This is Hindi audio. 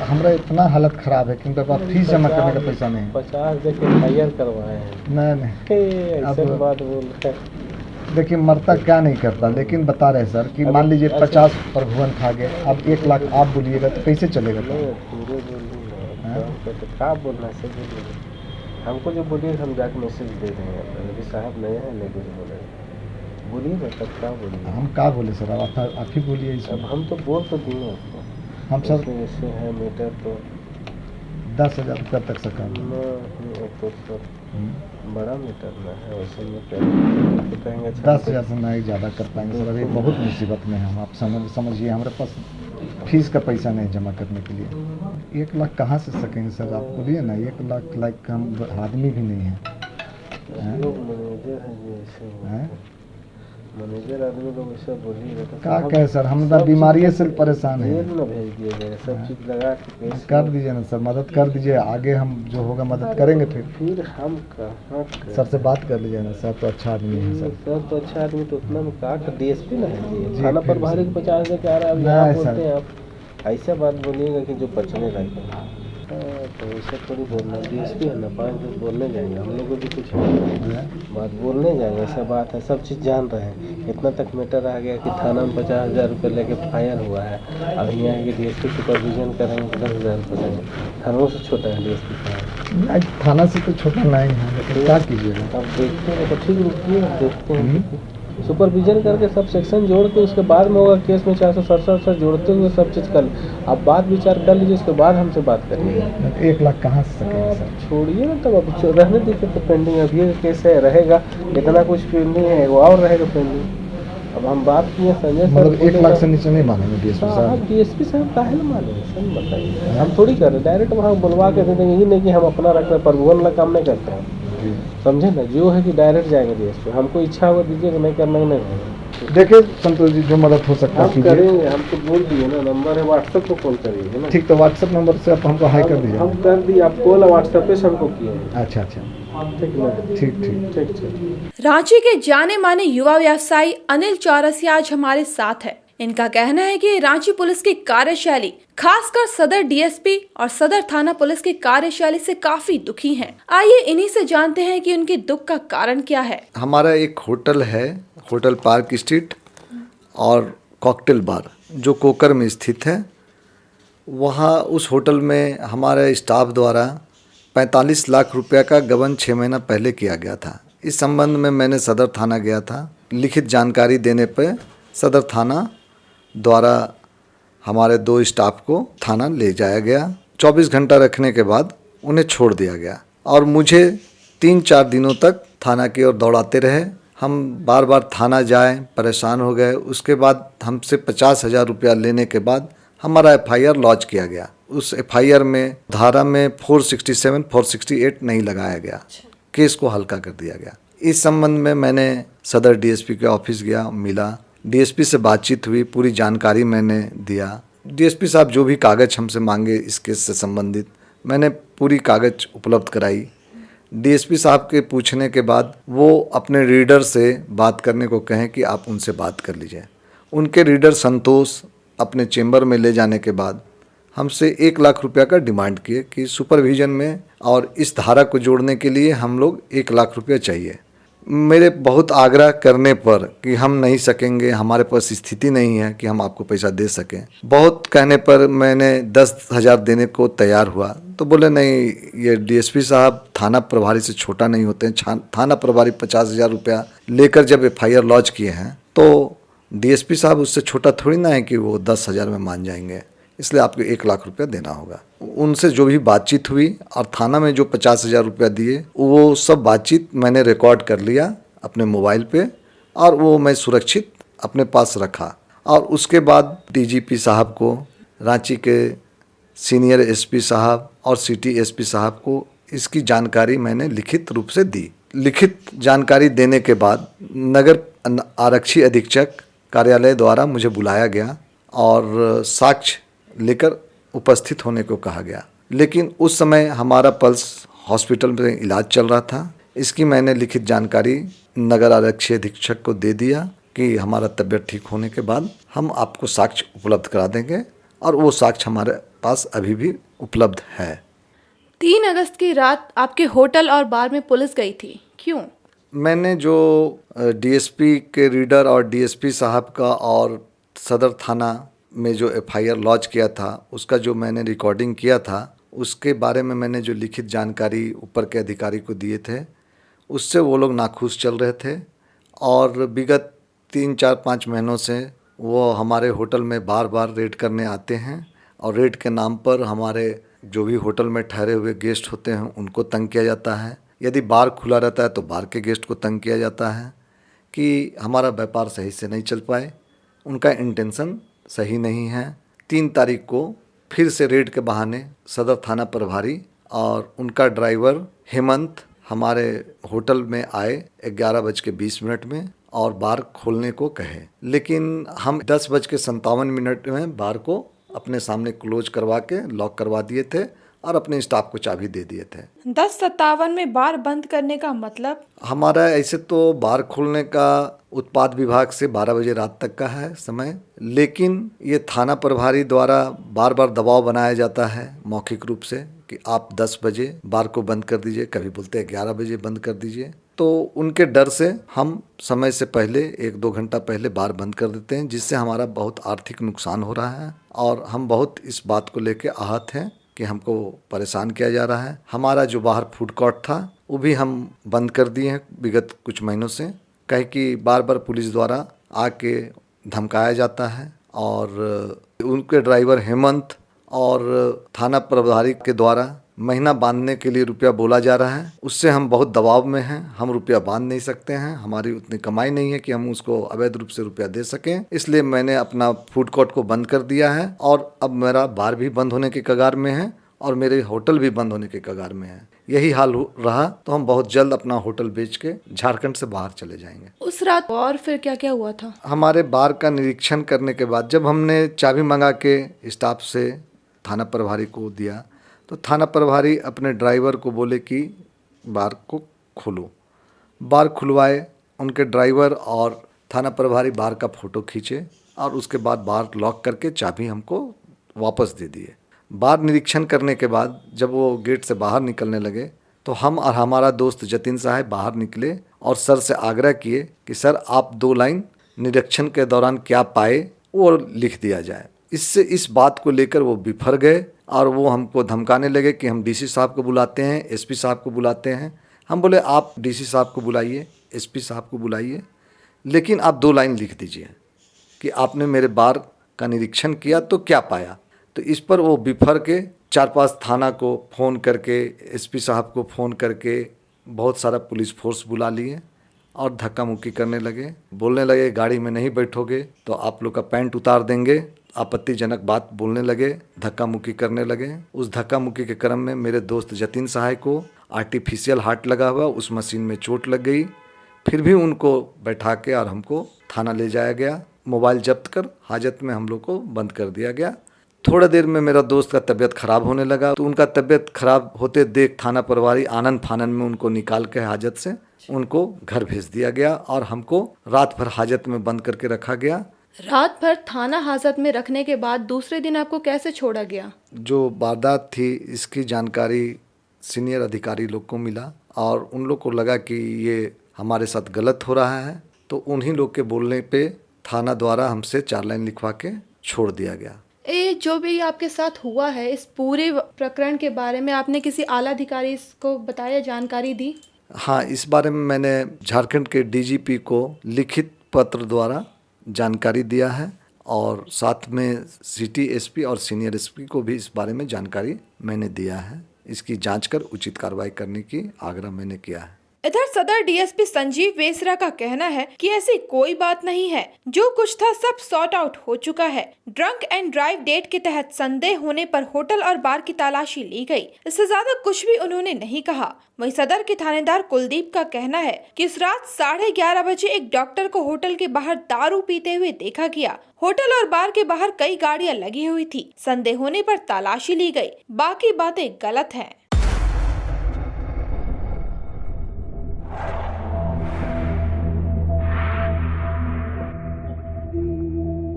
हमारा इतना हालत ख़राब है कि उनके पास फीस जमा करने का पैसा नहीं है। 50 देके फायर करवाए हैं। नहीं ऐसे अब बात बोल रहे देखिए मरता क्या नहीं करता, लेकिन बता रहे सर कि मान लीजिए 50 प्रभुवन खा गए, अब 1 लाख आप बोलिएगा तो कैसे चलेगा? नहीं पूरे बोलूँगा तो क्या बोलना से बोलिए। हमको जो बोलिए हम जाके मैसेज दे देंगे। अभी साहब नए हैं लेकिन बोलिए ना तब क्या बोलिए। हम क्या बोले सर, अब आप ही बोलिए अब इसमें। हम तो बोल तो दिए आपको। हम सर ऐसे है मीटर तो 10,000 रुपया तक से कम तो सर बड़ा मीटर ना है वैसे मीटर तो कहेंगे 10,000 से नहीं ज़्यादा कर पाएंगे सर, अभी बहुत मुसीबत में हैं हम। आप समझिए हमारे पास फीस का पैसा नहीं जमा करने के लिए। 1 लाख कहाँ से सकेंगे सर, आप बोलिए ना। 1 लाख लाइक हम आदमी भी नहीं हैं। लोग मैनेजर हैं जी ऐसे मैनेजर आदमी लोग ऐसा बोलिएगा तो क्या कहे सर, हम तो बीमारी से परेशान हैं। जेल में भेज दिए गए सब चीज़ लगा के केस कर दीजिए ना सर, मदद कर दीजिए, आगे हम जो होगा मदद करेंगे। फिर हम कहाँ सर से बात कर लीजिए ना, सर तो अच्छा आदमी है सर। सर तो अच्छा आदमी तो उतना में कहा डीएसपी ना है जी, थाना फिर प्रभारी के 50 देके आ रहा है। अब नहीं यहाँ सर। बोलते हैं आप ऐसा बात बोलिएगा कि जो बचने लायक है। तो ऐसा थोड़ी बोलना डीएसपी है ना 5 दिन बोलने जाएंगे हम लोग को भी कुछ बात बोलने जाएंगे। ऐसा बात है सब चीज़ जान रहे हैं। इतना तक मैटर आ गया कि थाना में 50,000 रुपये लेके फायर हुआ है। अब यहाँ है कि डीएसपी सुपरविजन करेंगे 10,000 रुपये देंगे। थानों से छोटा है डीएसपी का। थाना से तो छोटा नहीं है, लेकिन क्या कीजिएगा। अब देखते हैं तो ठीक रुकिए देखते हैं। सुपरविजन करके सब सेक्शन जोड़ के उसके बाद में होगा केस में 467 जोड़ते हुए सब चीज़ कर आप बात विचार कर लीजिए उसके बाद हमसे बात करिए। 1 लाख कहाँ से सकेंगे सर? छोड़िए ना तब अब रहने दीजिए तो पेंडिंग अभी केस है रहेगा। इतना कुछ पेंडिंग है वो और रहेगा पेंडिंग। अब हम बात किए संजय सर मतलब 1 लाख से नीचे नहीं मानेंगे डीएसपी साहब? डीएसपी साहब काहे ना मानेंगे सर बताइए। हम थोड़ी कर रहे डायरेक्ट वहाँ बुलवा के दे देंगे। ये नहीं कि हम अपना रख रहे हैं प्रभुवन वाला काम नहीं करते हैं समझे ना। जो है कि डायरेक्ट जाएंगे डीएसपी। हमको इच्छा होगा दीजिएगा नहीं करना ही नहीं। देखिए संतोष जी जो मदद हो सकता हम करेंगे। हम तो बोल दिए ना नंबर है व्हाट्सएप को कॉल करिए ना। ठीक, तो व्हाट्सएप नंबर से आप हमको हाई कर दीजिए। हम कर दिए आप कॉल व्हाट्सएप पे हमको किए हैं। अच्छा ठीक है ठीक ठीक ठीक ठीक। रांची के जाने माने युवा व्यवसायी अनिल चौरसिया आज हमारे साथ है। इनका कहना है कि रांची पुलिस की कार्यशैली खासकर सदर डीएसपी और सदर थाना पुलिस की कार्यशैली से काफी दुखी हैं। आइए इन्हीं से जानते हैं कि उनके दुख का कारण क्या है। हमारा एक होटल है, होटल पार्क स्ट्रीट और कॉकटेल बार जो कोकर में स्थित है। वहाँ उस होटल में हमारे स्टाफ द्वारा 45 लाख रुपया का गबन 6 महीना पहले किया गया था। इस संबंध में मैंने सदर थाना गया था। लिखित जानकारी देने पर सदर थाना द्वारा हमारे 2 स्टाफ को थाना ले जाया गया। 24 घंटा रखने के बाद उन्हें छोड़ दिया गया और मुझे 3-4 दिनों तक थाना की ओर दौड़ाते रहे। हम बार बार थाना जाए, परेशान हो गए। उसके बाद हमसे 50,000 रुपया लेने के बाद हमारा FIR लॉन्च किया गया। उस FIR में धारा में 467, 468 नहीं लगाया गया। केस को हल्का कर दिया गया। इस संबंध में मैंने सदर डीएसपी के ऑफिस गया, मिला, डीएसपी से बातचीत हुई, पूरी जानकारी मैंने दिया। डीएसपी साहब जो भी कागज़ हमसे मांगे इस केस से संबंधित मैंने पूरी कागज़ उपलब्ध कराई। डीएसपी साहब के पूछने के बाद वो अपने रीडर से बात करने को कहें कि आप उनसे बात कर लीजिए। उनके रीडर संतोष अपने चेंबर में ले जाने के बाद हमसे 1 लाख रुपया का डिमांड किए कि सुपरविजन में और इस धारा को जोड़ने के लिए हम लोग 1 लाख रुपया चाहिए। मेरे बहुत आग्रह करने पर कि हम नहीं सकेंगे, हमारे पास स्थिति नहीं है कि हम आपको पैसा दे सकें। बहुत कहने पर मैंने 10,000 देने को तैयार हुआ तो बोले नहीं, ये डीएसपी साहब थाना प्रभारी से छोटा नहीं होते हैं। थाना प्रभारी 50,000 रुपया लेकर जब FIR लॉन्च किए हैं तो डीएसपी साहब उससे छोटा थोड़ी ना है कि वो 10,000 में मान जाएंगे, इसलिए आपको 1 लाख रुपया देना होगा। उनसे जो भी बातचीत हुई और थाना में जो 50,000 रुपया दिए वो सब बातचीत मैंने रिकॉर्ड कर लिया अपने मोबाइल पे और वो मैं सुरक्षित अपने पास रखा। और उसके बाद डीजीपी साहब को, रांची के सीनियर एसपी साहब और सिटी एसपी साहब को इसकी जानकारी मैंने लिखित रूप से दी। लिखित जानकारी देने के बाद नगर आरक्षी अधीक्षक कार्यालय द्वारा मुझे बुलाया गया और साक्ष्य लेकर उपस्थित होने को कहा गया। लेकिन उस समय हमारा पल्स हॉस्पिटल में इलाज चल रहा था। इसकी मैंने लिखित जानकारी नगर आरक्षी अधीक्षक को दे दिया कि हमारा तबीयत ठीक होने के बाद हम आपको साक्ष्य उपलब्ध करा देंगे और वो साक्ष्य हमारे पास अभी भी उपलब्ध है। 3 अगस्त की रात आपके होटल और बार में पुलिस गई थी, क्यों? मैंने जो डीएसपी के रीडर और डीएसपी साहब का और सदर थाना में जो एफआईआर लॉन्च किया था, उसका जो मैंने रिकॉर्डिंग किया था, उसके बारे में मैंने जो लिखित जानकारी ऊपर के अधिकारी को दिए थे, उससे वो लोग नाखुश चल रहे थे और विगत 3-4-5 महीनों से वो हमारे होटल में बार बार रेड करने आते हैं और रेड के नाम पर हमारे जो भी होटल में ठहरे हुए गेस्ट होते हैं उनको तंग किया जाता है। यदि बार खुला रहता है तो बार के गेस्ट को तंग किया जाता है कि हमारा व्यापार सही से नहीं चल पाए। उनका इंटेंशन सही नहीं है। 3 तारीख को फिर से रेड के बहाने सदर थाना प्रभारी और उनका ड्राइवर हेमंत हमारे होटल में आए 11:20 में और बार खोलने को कहे, लेकिन हम 10:57 में बार को अपने सामने क्लोज करवा के लॉक करवा दिए थे और अपने स्टाफ को चाबी दे दिए थे। 10:57 में बार बंद करने का मतलब? हमारा ऐसे तो बार खोलने का उत्पाद विभाग से 12 बजे रात तक का है समय, लेकिन ये थाना प्रभारी द्वारा बार बार दबाव बनाया जाता है मौखिक रूप से कि आप 10 बजे बार को बंद कर दीजिए, कभी बोलते हैं 11 बजे बंद कर दीजिए। तो उनके डर से हम समय से पहले 1-2 घंटा पहले बार बंद कर देते हैं, जिससे हमारा बहुत आर्थिक नुकसान हो रहा है और हम बहुत इस बात को लेकर आहत हैं कि हमको परेशान किया जा रहा है। हमारा जो बाहर फूड कोर्ट था वो भी हम बंद कर दिए हैं विगत कुछ महीनों से, कहे कि बार बार पुलिस द्वारा आके धमकाया जाता है और उनके ड्राइवर हेमंत और थाना प्रभारी के द्वारा महीना बांधने के लिए रुपया बोला जा रहा है। उससे हम बहुत दबाव में हैं, हम रुपया बांध नहीं सकते हैं, हमारी उतनी कमाई नहीं है कि हम उसको अवैध रूप से रुपया दे सकें। इसलिए मैंने अपना फूड कोर्ट को बंद कर दिया है और अब मेरा बार भी बंद होने के कगार में है और मेरे होटल भी बंद होने के कगार में है। यही हाल रहा तो हम बहुत जल्द अपना होटल बेच के झारखंड से बाहर चले जाएंगे। उस रात और फिर क्या क्या हुआ था? हमारे बार का निरीक्षण करने के बाद जब हमने चाबी मंगा के स्टाफ से थाना प्रभारी को दिया तो थाना प्रभारी अपने ड्राइवर को बोले कि बार को खोलो। बार खुलवाए, उनके ड्राइवर और थाना प्रभारी बार का फ़ोटो खींचे और उसके बाद बार लॉक करके चाबी हमको वापस दे दिए। बार निरीक्षण करने के बाद जब वो गेट से बाहर निकलने लगे तो हम और हमारा दोस्त जतिन साहब बाहर निकले और सर से आग्रह किए कि सर आप 2 लाइन निरीक्षण के दौरान क्या पाए वो लिख दिया जाए। इससे इस बात को लेकर वो बिफर गए और वो हमको धमकाने लगे कि हम डीसी साहब को बुलाते हैं, एसपी साहब को बुलाते हैं। हम बोले आप डीसी साहब को बुलाइए, एसपी साहब को बुलाइए, लेकिन आप 2 लाइन लिख दीजिए कि आपने मेरे बार का निरीक्षण किया तो क्या पाया। तो इस पर वो बिफर के 4-5 थाना को फ़ोन करके, एसपी साहब को फ़ोन करके बहुत सारा पुलिस फोर्स बुला लिए और धक्का मुक्की करने लगे। बोलने लगे गाड़ी में नहीं बैठोगे तो आप लोग का पैंट उतार देंगे, आपत्तिजनक बात बोलने लगे, धक्का मुक्की करने लगे। उस धक्का मुक्की के क्रम में मेरे दोस्त जतिन साहब को आर्टिफिशियल हार्ट लगा हुआ उस मशीन में चोट लग गई। फिर भी उनको बैठा के और हमको थाना ले जाया गया। मोबाइल जब्त कर हाजत में हम लोग को बंद कर दिया गया। थोड़ा देर में मेरा दोस्त का तबीयत खराब होने लगा तो उनका तबीयत खराब होते देख थाना प्रभारी आनंद फानन में उनको निकाल के हाजत से उनको घर भेज दिया गया और हमको रात भर हाजत में बंद करके रखा गया। रात भर थाना हाजत में रखने के बाद दूसरे दिन आपको कैसे छोड़ा गया? जो वारदात थी इसकी जानकारी सीनियर अधिकारी लोग को मिला और उन लोग को लगा कि ये हमारे साथ गलत हो रहा है, तो उन्हीं लोग के बोलने पे थाना द्वारा हमसे 4 लाइन लिखवा के छोड़ दिया गया। जो भी आपके साथ हुआ है, इस पूरे प्रकरण के बारे में आपने किसी आला अधिकारी को बताया, जानकारी दी? हाँ, इस बारे में मैंने झारखंड के डीजीपी को लिखित पत्र द्वारा जानकारी दिया है और साथ में सिटी एसपी और सीनियर एसपी को भी इस बारे में जानकारी मैंने दिया है। इसकी जांच कर उचित कार्रवाई करने की आग्रह मैंने किया है। इधर सदर डीएसपी संजीव वेसरा का कहना है कि ऐसी कोई बात नहीं है, जो कुछ था सब सॉर्ट आउट हो चुका है। ड्रंक एंड ड्राइव डेट के तहत संदेह होने पर होटल और बार की तलाशी ली गई। इससे ज्यादा कुछ भी उन्होंने नहीं कहा। वहीं सदर के थानेदार कुलदीप का कहना है कि इस रात 11:30 बजे एक डॉक्टर को होटल के बाहर दारू पीते हुए देखा गया। होटल और बार के बाहर कई गाड़ियां लगी हुई थी। संदेह होने पर तलाशी ली गई। बाकी बातें गलत हैं।